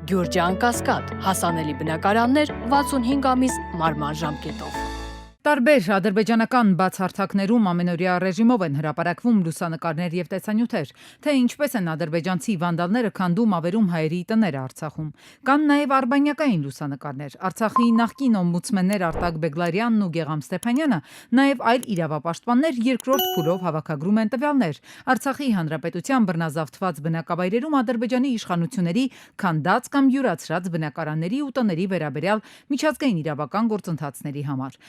Գյուրջան Կասկադ, հասանելի բնակարաններ 65 ամիս մարման ժամկետով։ Տարբեր ադրբեջանական բացարձակներում ամենօրյա ռեժիմով են հրապարակվում լուսանկարներ եւ տեսանյութեր, թե ինչպես են ադրբեջանցի վանդալները քանդում ավերում հայերի տները Արցախում։ Կան նաեւ արբանյակային լուսանկարներ։ Արցախի նախկին օմբուդսմեններ Արտակ Բեգլարյանն ու Գեգամ Ստեփանյանը, նաեւ այլ իրավապաշտպաններ երկրորդ փուլով հավաքագրում են տվյալներ։ Արցախի հանրապետության բռնազավթված բնակավայրերում Ադրբեջանի իշխանությունների քանդած կամ յուրացրած բնակարանների ու տների վերաբերյալ միջազգային իրավական գործընթացների համար։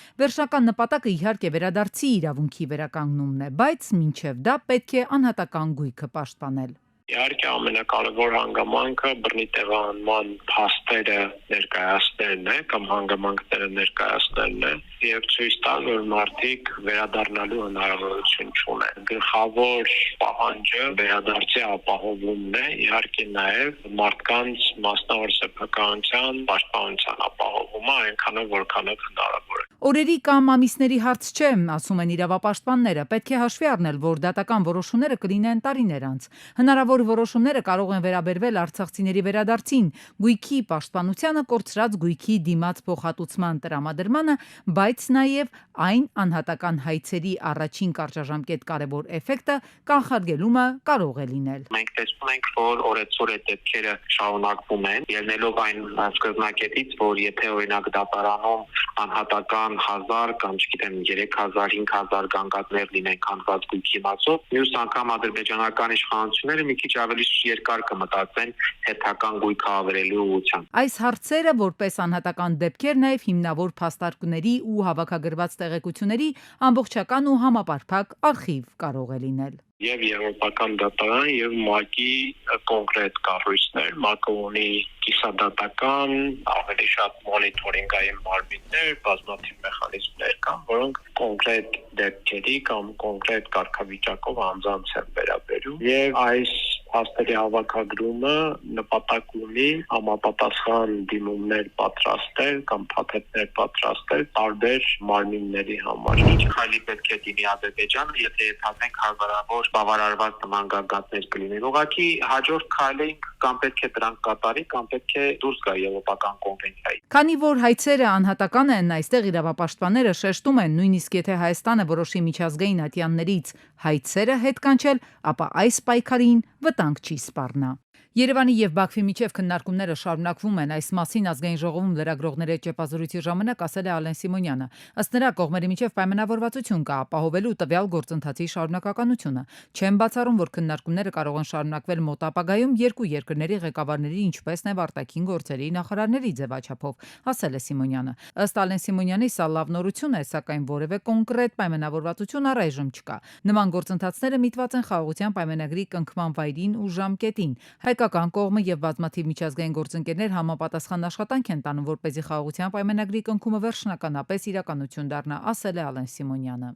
Վերջնական նպատակը իհարկե վերադարձի իրավունքի վերականգնումն է, բայց մինչև դա պետք է անհատական գույքը պաշտպանել։ Իհարկե ամենակարևոր հանգամանքը բռնի տեղահանման փաստերը ներկայացնելն է կամ հանգամանքները ներկայացնելն է եւ ցույց տալ, որ մարդիկ վերադառնալու հնարավորություն չունեն։ Գլխավոր պահանջը վերադարձի ապահովումն է, իհարկե նաեւ մարդկանց մասնավոր սեփականության պաշտպանության ապահովումը այնքանով որքանով հնարավոր է։ Օրերի կամ ամիսների հարց չէ, ասում են իրավապաշտպանները, պետք է հաշվի առնել, որ դատական որոշումները կլինեն տարիներ անց։ Հնարավոր որոշումները կարող են վերաբերվել արցախցիների վերադարձին, գույքի պաշտպանությանը, կորցրած գույքի դիմաց փոխհատուցման տրամադրմանը, բայց նաև այն անհատական հայցերի առաջին կարճաժամկետ կարևոր էֆեկտը կանխարգելումը կարող է լինել։ Մենք տեսնում ենք, որ օրեցօր այդ դեպքերը շարունակվում են, ելնելով այն սկզբնակետից, որ եթե օրինակ դատարանում անհատական 1000 կամ չգիտեմ 3000, 5000 գանգատներ լինեն քանդված գույքի մասով, մյուս անգամ ադրբեջանական իշխանությունները մի քիչ ավելի երկար կմտածեն հերթական գույքը ավերելու ուղղությամբ։ Այս հարցերը որպես անհատական դեպքեր նաև հիմնավոր փաստարկների ու հավաքագրված տեղեկությունների ամբողջական ու համապարփակ արխիվ կարող է լինել։ Եվ Եվրոպական դատարան եւ ՄԱԿ-ի կոնկրետ կառույցներ, ՄԱԿ-ը ունի կիսադատական, ավելի շատ մոնիթորինգային մարմիններ, բազմաթիվ մեխանիզմներ կան, որոնք կոնկրետ դեպքերի կամ կոնկրետ կարգավիճակով անձանց են վերաբերում եւ այս փաստերի հավաքագրումը նպատակ ունի համապատասխան դիմումներ պատրաստել կամ փաթեթներ պատրաստել տարբեր մարմինների համար։ Ինչ քայլի պետք է դիմի Ադրբեջանը, եթե ենթադրենք հազարավոր բավարարված նման գագաթներ կլինեն։ Ուղղակի հաջորդ քայլը կամ պետք է դրանք կատարի, կամ պետք է դուրս գա Եվրոպական կոնվենցիայի։ Քանի որ հայցերը անհատական են, այստեղ իրավապաշտպանները շեշտում են, նույնիսկ եթե Հայաստանը որոշի միջազգային ատյաններից հայցերը հետ կանչել, ապա այս պայքարին վտանգ չի սպառնա։ Երևանի եւ Բաքվի միջև քննարկումները շարունակվում են, այս մասին ազգային ժողովում լրագրողների ճեպազրույցի ժամանակ ասել է Ալեն Սիմոնյանը։ Ըստ նրա կողմերի միջև պայմանավորվածություն կա ապահովելու տվյալ գործընթացի շարունակականությունը։ Չեն բացառում, որ քննարկումները կարող են շարունակվել մոտ ապագայում երկու երկրների ղեկավարների, ինչպես նաեւ արտաքին գործերի նախարարների ձևաչափով, ասել է Սիմոնյանը։ Ըստ Ալեն Սիմոնյանի սա լավ նորություն է, սակայն որևէ կոնկրետ պայմանավորվածություն առայժմ չկա։ Նման գործընթացները միտված են խաղաղության պայմանագրի կնքման վայրին ու ժամկետին։ Հայկական կողմը եւ բազմաթիվ միջազգային գործընկերներ համապատասխան աշխատանք են տանում, որպեսզի խաղաղության պայմանագրի կնքումը վերջնականապես իրականություն դառնա, ասել է Ալեն Սիմոնյանը։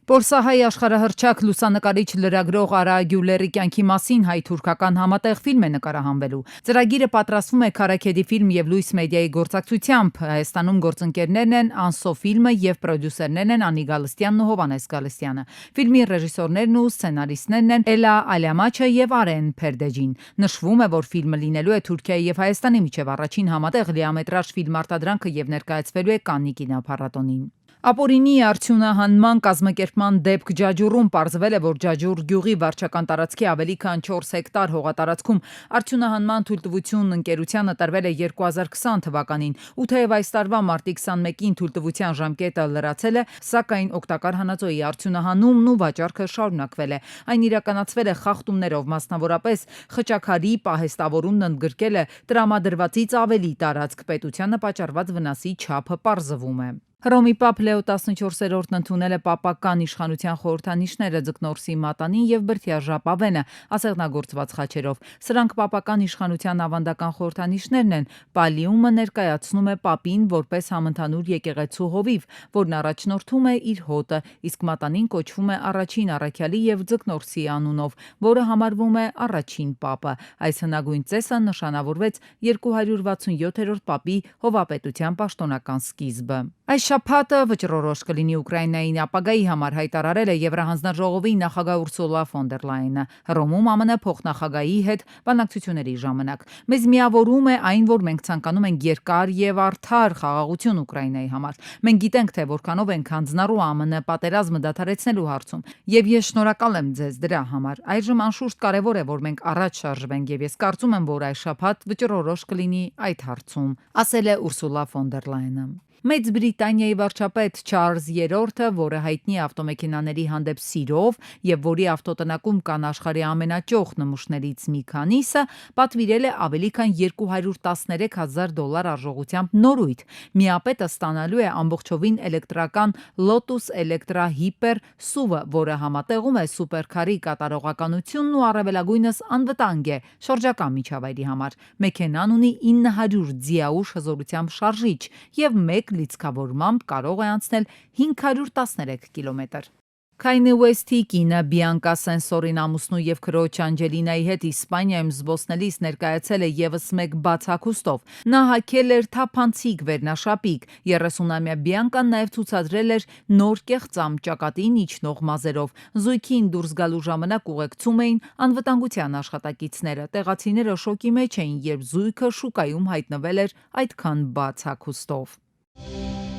Պոլսահայ աշխարհահռչակ լուսանկարիչ լրագրող Արա Գյուլերի կյանքի մասին հայ-թուրքական համատեղ ֆիլմ է նկարահանվելու։ Ծրագիրը պատրաստվում է Քարաքեդի ֆիլմ եւ Լուիս Մեդիայի գործակցությամբ։ Հայաստանում գործընկերներն են Անսո ֆիլմը եւ պրոդյուսերներն են Անի Գալստյանն ու Հովանես Գալստյանը։ Ֆիլմի ռեժիսորներն ու սցենարիստներն են Էլա Ալյամաչը եւ Արեն Փերդեջին։ Նշվում է, որ ֆիլմը լինելու է Թուրքիայի եւ Հայաստանի միջև առաջին համատեղ լիամետրաժ ֆիլմ արտադրանքը եւ ներկայացվելու է Կաննի կինոփառատոնին։ Ապօրինի արդյունահանման կազմակերպման դեպք Ջաջուրում պարզվել է, որ Ջաջուր գյուղի վարչական տարածքի ավելի քան 4 հեկտար հողատարածքում արդյունահանման թույլտվություն ընկերությանը տրվել է 2020 թվականին, ու թեև այս տարվա մարտի 21-ին թույլտվության ժամկետը լրացել է, սակայն օգտակար հանածոյի արդյունահանումն ու վաճառքը շարունակվել է։ Այն իրականացվել է խախտումներով, մասնավորապես խճաքարի պահեստավորումն ընդգրկել է տրամադրվածից ավելի տարածք, պետությանը պատճառված վնասի չափը պարզվում է։ Հռոմի Պապ Լեո 14-րդն ընդունել է պապական իշխանության խորհրդանիշները Ձկնորսի մատանին եւ Բրդյա ժապավենը ասեղնագործված խաչերով։ Սրանք պապական իշխանության ավանդական խորհրդանիշներն են։ Պալիումը ներկայացնում է պապին որպես համընդհանուր եկեղեցու հովիվ, որն առաջնորդում է իր հոտը, իսկ մատանին կոչվում է առաջին առաքյալի եւ Ձկնորսի անունով, որը համարվում է առաջին պապը։ Այս հնագույն ծեսը նշանավորվեց 267-րդ պապի հովապետության պաշտոնական սկիզբը։ Այս շաբաթը վճռորոշ կլինի Ուկրաինայի ապագայի համար հայտարարել է Եվրահանձնաժողովի նախագահ Ուրսուլա ֆոն դեր Լայենը Հռոմում ԱՄՆ փոխնախագահի հետ բանակցությունների ժամանակ։ Մեզ միավորում է այն, որ մենք ցանկանում ենք երկար եւ արդար խաղաղություն Ուկրաինայի համար։ Մենք գիտենք, թե որքանով ենք հանձնառու ԱՄՆ պատերազմը դադարեցնելու հարցում, եւ ես շնորհակալ եմ ձեզ դրա համար։ Այժմ անշուշտ կարեւոր է, որ մենք առաջ շարժվենք եւ ես կարծում եմ, որ այս շաբաթ վճռորոշ կլինի այդ հարցում, ասել է Ուրսուլա ֆոն դեր Լայենը։ Մեծ Բրիտանիայի վարչապետ Չարլզ III, որը հայտնի է ավտոմեքենաների հանդեպ սիրով եւ որի ավտոտնակում կան աշխարհի ամենաճոխ նմուշներից մի քանիսը, պատվիրել է ավելի քան $213,000 արժողությամբ նորույթ։ Միապետը ստանալու է ամբողջովին էլեկտրական Lotus Electra Hyper SUV-ը, որը համատեղում է սուպերքարի կատարողականությունն ու առավելագույնս անվտանգ է շրջակա միջավայրի համար։ Մեքենան ունի 900 ձիաուժ հզորությամբ շարժիչ եւ 1 լիցքավորմամբ կարող է անցնել 513 կիլոմետր։ Քայնի Ուեսթի կինը Բիանկա Սենսորին ամուսնու եւ քրոջ Անջելինայի հետ Իսպանիայում զբոսնելիս ներկայացել է եւս մեկ բաց հագուստով։ Նա հագել էր թափանցիկ վերնաշապիկ։ 30-ամյա Բիանկան նաեւ ցուցադրել էր նոր կեղծամ ճակատին իջնող մազերով։ Զույգին դուրս գալու ժամանակ ուղեկցում էին անվտանգության աշխատակիցները։ Տեղացիները շոկի մեջ էին, երբ զույգը շուկայում հայտնվել էր այդքան բաց հագուստով։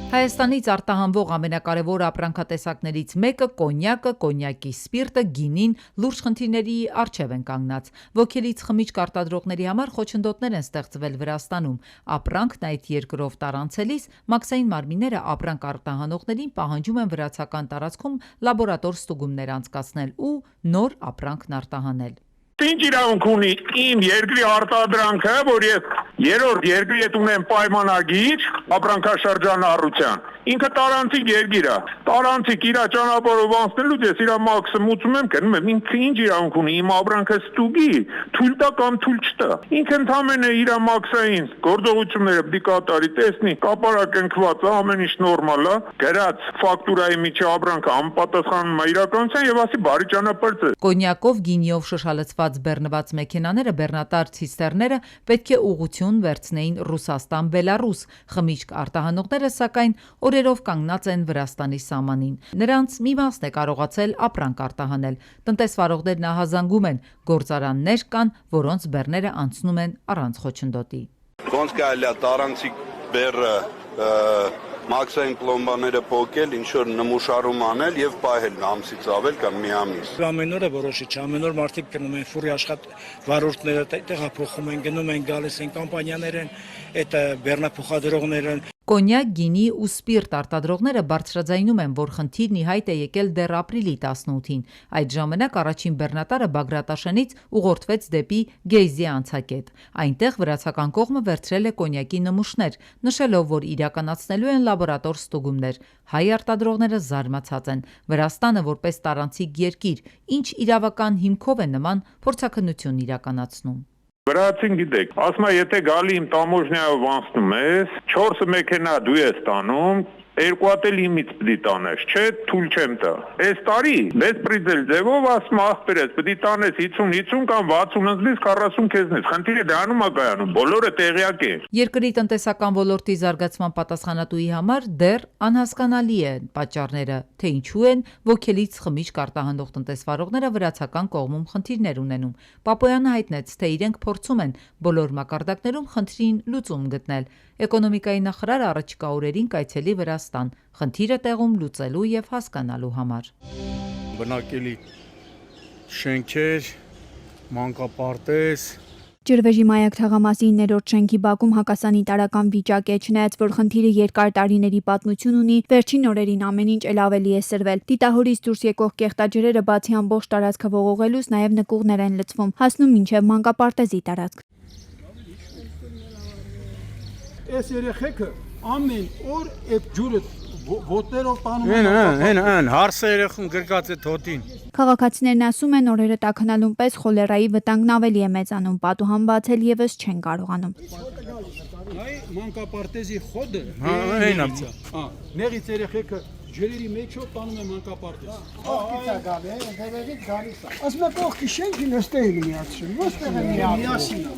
Հայաստանից արտահանվող ամենակարևոր ապրանքատեսակներից մեկը կոնյակը, կոնյակի սպիրտը, գինին լուրջ խնդիրների առջև են կանգնած։ Ոգելից խմիչք արտադրողների համար խոչընդոտներ են ստեղծվել Վրաստանում։ Ապրանքն այդ երկրով տարանցելիս մաքսային մարմինները ապրանք արտահանողներին պահանջում են վրացական տարածքում լաբորատոր ստուգումներ անցկացնել ու նոր ապրանքն արտահանել։ Ինչ իրավունք ունի իմ երկրի արտադրանքը, որ ես երրորդ երկրի հետ ունեմ պայմանագիր ապրանքաշրջանառության։ Ինքը տարանցիկ երկիր է։ Տարանցիկ իր ճանապարհով անցնելուց ես իր մաքսը մուծում եմ, գնում եմ։ Ինքը ինչ իրավունք ունի իմ ապրանքը ստուգի, թույլ տա կամ թույլ չտա։ Ինքը ընդհանրապես իր մաքսային գործողությունները բդիկատարի տեսնի, կապարակնքված է, ամեն ինչ նորմալ է, գրած ֆակտուրայի միջի ապրանքը համապատասխանում է իրականության եւ ասի բարի ճանապարհ է։ Կոնյակով, գինիով շշալցված բեռնված մեքենաները, բեռնատար ցիստերները պետք է ուղղություն վերցնեին Ռուսաստան, Բելարուս։ Խմիչք արտահանողները սակայն օրերով կանգնած են Վրաստանի սահմանին։ Նրանց մի մասն է կարողացել ապրանք արտահանել։ Տնտեսվարողներն ահազանգում են, գործարաններ կան, որոնց բեռները անցնում են առանց խոչընդոտի։ Ոնց կարելի է տարանցիկ բեռը մաքսային պլոմբաները փոկել, ինչ որ նմուշարում անել եւ պահել ամսից ավել կամ մի ամիս։ Ամեն օրը որոշիչ, ամեն օր մարդիկ գնում են ֆուրի աշխատ վարորդները տեղափոխում են, գնում են, գալիս են կամպանիաներ են, այդ բեռնափոխադրողներ են։ Կոնյակ, գինի ու սպիրտ արտադրողները բարձրաձայնում են, որ խնդիրն ի հայտ է եկել դեռ ապրիլի 18-ին։ Այդ ժամանակ առաջին բեռնատարը Բագրատաշենից ուղղորդվեց դեպի Գեյզի անցակետ։ Այնտեղ վրացական կողմը վերցրել է կոնյակի նմուշներ, նշելով, որ իրականացնելու են լաբորատոր ստուգումներ։ Հայ արտադրողները զարմացած են։ Վրաստանը որպես տարանցիկ երկիր, ինչ իրավական հիմքով է նման փորձաքննություն իրականացնում։ Վրացին գիտեք, ասում է, եթե գալի իմ տամոժնիայով անցնում ես, 4 մեքենա դու ես տանում, 2 հատ էլ իմից պիտի տանես, չէ, թույլ չեմ տա։ Այս տարի բեսպրիձել ձևով ասում ախպերես, պիտի տանես 50 կամ 60 ընձնից 40 քեզնից։ Խնդիրը դրանում է կայանում, բոլորը տեղյակ են։ Երկրի տնտեսական ոլորտի զարգացման պատասխանատուի համար դեռ անհասկանալի են պատճառները, թե ինչու են ոգելից խմիչք արտահանող տնտեսվարողները վրացական կողմում խնդիրներ ունենում։ Պապոյանը հայտնեց, թե իրենք փորձում են բոլոր մակարդակներում խնդրին լուծում գտնել։ Էկոնոմիկայի նախարարը առաջիկա օրերին կայցելի Վրաստան, խնդիրը տեղում լուծելու եւ հասկանալու համար։ Բնակելի շենքեր, մանկապարտեզ, Ջրվեժի Մայակ թաղամասի 9-րդ շենքի բակում հակասանիտարական վիճակ է, չնայած որ խնդիրը երկար տարիների պատմություն ունի, վերջին օրերին ամեն ինչ էլ ավելի է սրվել։ Դիտահորից դուրս եկող կեղտաջրերը բացի ամբողջ տարածքը ողողելուց նաև նկուղներ են լցվում, հասնում մինչև մանկապարտեզի տարածք։ Այս երեխեքը ամեն օր այդ ջուրը ոտներով տանում են։ Հեն հարսը երեխուն գրկած է թոտին։ Քաղաքացիներն ասում են օրերը տաքանալուն պես խոլերայի վտանգն ավելի է մեծանում, պատուհան բացել եւս չեն կարողանում։ Այ մանկապարտեզի խոդը։ Հենա։ Նեղից երեխեքը ջրերի մեջով տանում է մանկապարտեզ։ Ողքից է գալի, հետևից գալիս է։ Ասում եք ողքի շենքին նստել է միացրել, ոստեղ է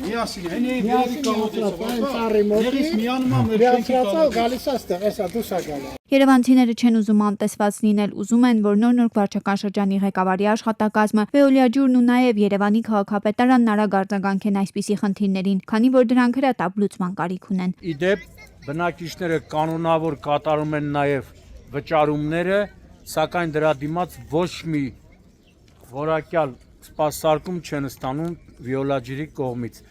Միասին, հենի վերի կամոթեցը։ Եղիս միանում է մեր շենքի կամոթեցը գալիս է ստեղ, էսա դուս է գալի։ Երևանցիները չեն ուզում անտեսված լինել, ուզում են, որ նոր վարչական շրջանի ղեկավարի աշխատակազմը, Վեոլիա ջուրն ու նաև Երևանի քաղաքապետարանն արագ արձագանքեն այսպիսի խնդիրներին, քանի որ դրանք հրատապլուծման կարիք ունեն։ Իդեպ բնակիչները կանոնավոր կատարում են նաև վճարումները, սակայն դրա դիմաց ոչ մի որակյալ սպասարկում չեն ստանում Վիոլա ջրի կողմից։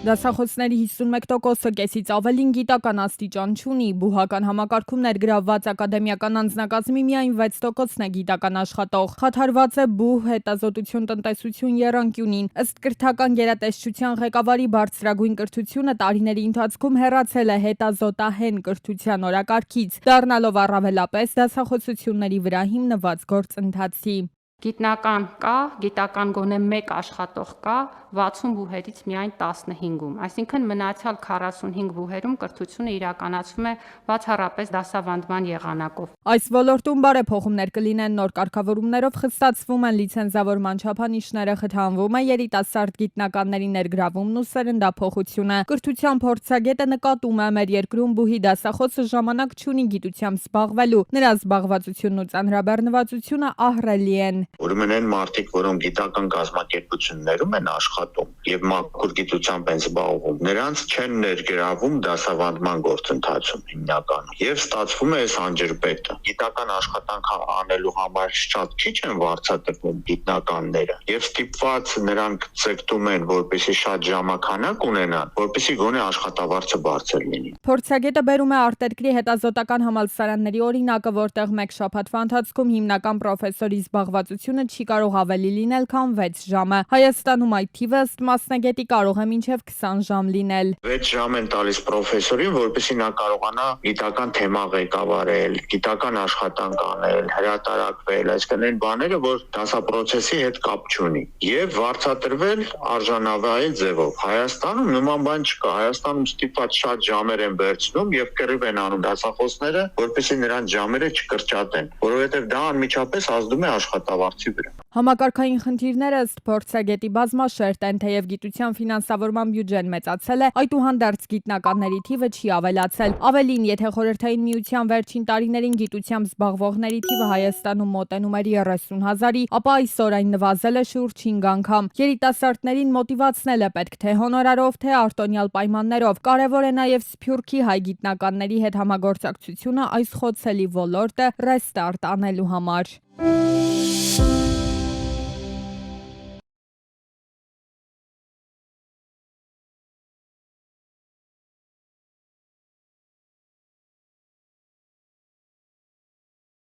Դասախոսների 51%-ը կեսից ավելին գիտական աստիճան չունի, բուհական համակարգում ներգրավված ակադեմիական անձնակազմի միայն 6%-ն է գիտական աշխատող։ Խաթարված է բուհ, հետազոտություն, տնտեսություն եռանկյունին։ Ըստ կրթական գերատեսչության ղեկավարի բարձրագույն կրթությունը տարիների ընթացքում հեռացել է հետազոտահեն կրթության օրակարգից, դառնալով առավելապես դասախոսությունների վրա հիմնված գործընթացի։ Գիտնական կա, գիտական գոնե 1 աշխատող կա 60 բուհերից միայն 15-ում, այսինքն մնացյալ 45 բուհերում կրթությունը իրականացվում է բացառապես դասավանդման եղանակով։ Այս ոլորտում բարեփոխումներ կլինեն, նոր կարգավորումներով խստացվում են լիցենզավորման չափանիշները, խթանվում է երիտասարդ գիտնականների ներգրավումն ու սերնդափոխությունը։ Կրթության փորձագետը նկատում է, մեր երկրում բուհի դասախոսը ժամանակ չունի գիտությամբ զբաղվելու, նրա զբաղվածությունն ու ծանրաբեռնվածությունը ահռելի են։ Ուրեմն այն մարդիկ, որոնք գիտական կազմակերպություններում են աշխատում եւ մաքուր գիտությամբ են զբաղվում, նրանց չեն ներգրավում դասավանդման գործընթացում հիմնականում։ Եվ ստացվում է այս անջրպետը։ Գիտական աշխատանք անելու համար շատ քիչ են վարձատրվում գիտնականները եւ ստիպված նրանք ցեկտում են, որպեսզի շատ ժամանակ ունենան, որպեսզի գոնե աշխատավարձը բարձր լինի։ Փորձագետը բերում է արտերկրի հետազոտական համալսարանների օրինակը, որտեղ մեկ շաբաթվա ընթացքում հիմնական պրոֆեսորի զբաղվածությունը չի կարող ավելի լինել, քան 6 ժամը։ Հայաստանում այդ թիվը ըստ մասնագետի կարող է մինչև 20 ժամ լինել։ 6 ժամ են տալիս պրոֆեսորին, որպեսզի նա կարողանա գիտական թեմա ղեկավարել, գիտական աշխատանք անել, հրատարակվել, այսինքն այն բաները, որ դասապրոցեսի հետ կապ չունի, եւ վարձատրվել արժանավայել ձևով։ Հայաստանում նման բան չկա։ Հայաստանում ստիպված շատ ժամեր են վերցնում եւ կռիվ են անում դասախոսները, որպեսզի նրանց ժամերը չկրճատեն, որովհետեւ դա անմիջապես ազդում է աշխատավարձի վրա։ Համակարգային խնդիրները ըստ փորձագետի բազմաշերտ են, թեև գիտության ֆինանսավորման բյուջեն մեծացել է, այդուհանդերձ գիտնականների թիվը չի ավելացել։ Ավելին, եթե Խորհրդային Միության վերջին տարիներին գիտությամբ զբաղվողների թիվը Հայաստանում մոտենում էր 30,000-ի, ապա այսօր այն նվազել է շուրջ 5 անգամ։ Երիտասարդներին մոտիվացնել է պետք թե հոնորարով, թե արտոնյալ պայմաններով։ Կարևոր է նաև Սփյուռքի հայ գիտնականների հետ համագործակցությունը այս խոցելի ոլորտը ռեստարտ անելու համար։